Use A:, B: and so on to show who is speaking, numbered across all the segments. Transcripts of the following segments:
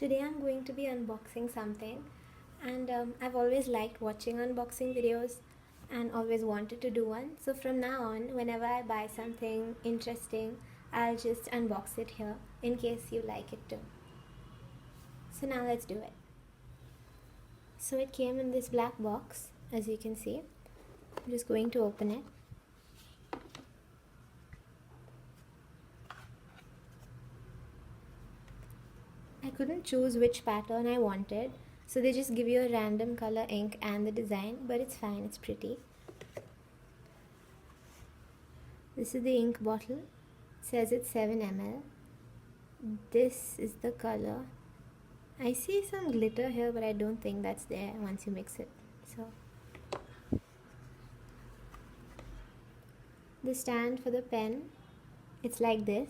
A: Today I'm going to be unboxing something, and I've always liked watching unboxing videos and always wanted to do one. So from now on, whenever I buy something interesting, I'll just unbox it here in case you like it too. So now let's do it. So it came in this black box, as you can see. I'm just going to open it. I couldn't choose which pattern I wanted, so they just give you a random color ink and the design, but it's fine, it's pretty. This is the ink bottle. It says it's 7 ml. This is the color. I see some glitter here, but I don't think that's there once you mix it. So the stand for the pen, it's like this.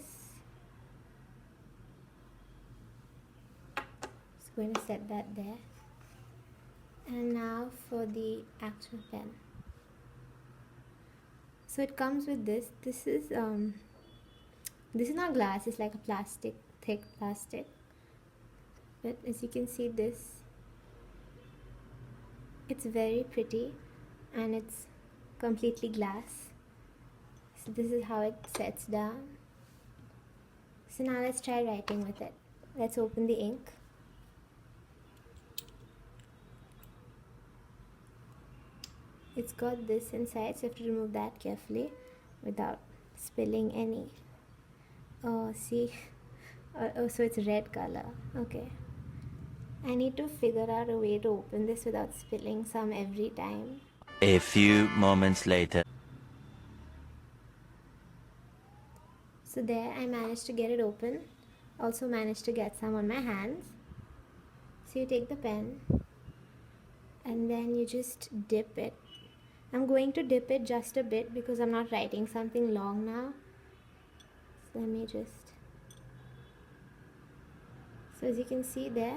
A: Just going to set that there. And now for the actual pen. So it comes with this. This is not glass, it's like a plastic, thick plastic. But as you can see, it's very pretty and it's completely glass. So this is how it sets down. So now let's try writing with it. Let's open the ink. It's got this inside, so you have to remove that carefully without spilling any. Oh, see? Oh, so it's red color. Okay. I need to figure out a way to open this without spilling some every time.
B: A few moments later.
A: So there, I managed to get it open. Also managed to get some on my hands. So you take the pen and then you just dip it. I'm going to dip it just a bit because I'm not writing something long now. So let me just... So as you can see there,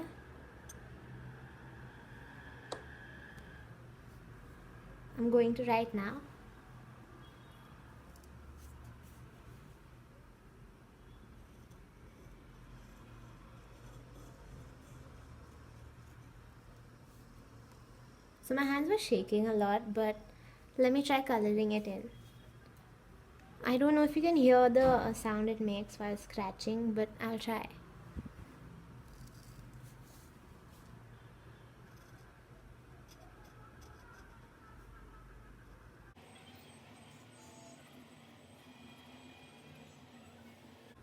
A: I'm going to write now. So my hands were shaking a lot, but let me try coloring it in. I don't know if you can hear the sound it makes while scratching, but I'll try.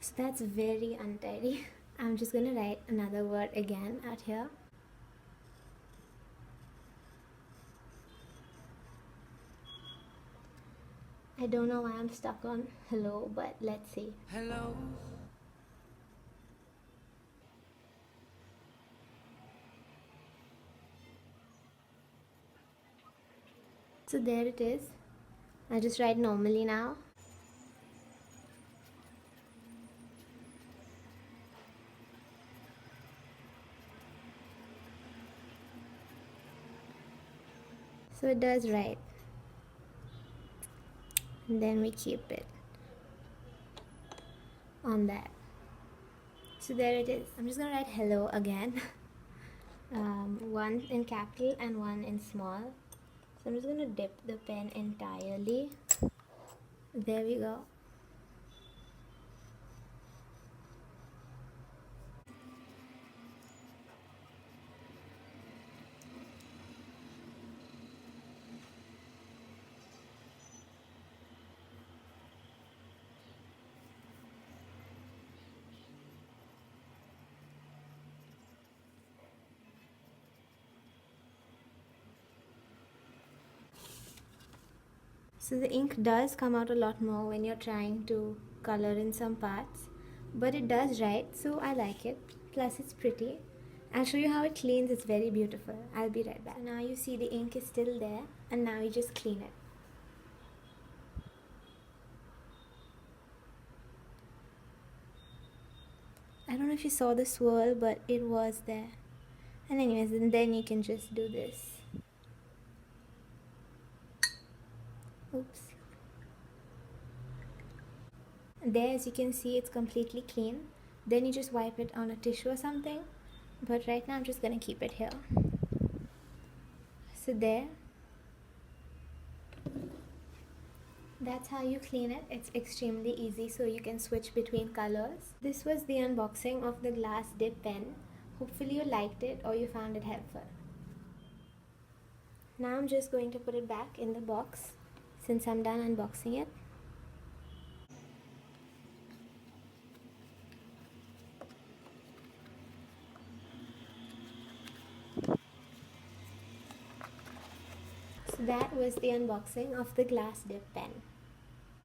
A: So that's very untidy. I'm just gonna write another word again out here. I don't know why I'm stuck on hello, but let's see.
B: Hello.
A: So there it is. I'll just write normally now. So it does write. And then we keep it on that. So there it is. I'm just gonna write hello again. One in capital and one in small. So I'm just gonna dip the pen entirely. There we go. So the ink does come out a lot more when you're trying to color in some parts, but it does write, so I like it. Plus it's pretty. I'll show you how it cleans. It's very beautiful. I'll be right back. So now you see the ink is still there, and now you just clean it. I don't know if you saw the swirl, but it was there. And anyways, and then you can just do this. Oops. There, as you can see, it's completely clean. Then you just wipe it on a tissue or something, but right now I'm just gonna keep it here. So there, that's how you clean it. It's extremely easy, so you can switch between colors. This was the unboxing of the glass dip pen. Hopefully you liked it or you found it helpful. Now I'm just going to put it back in the box since I'm done unboxing it. So that was the unboxing of the glass dip pen.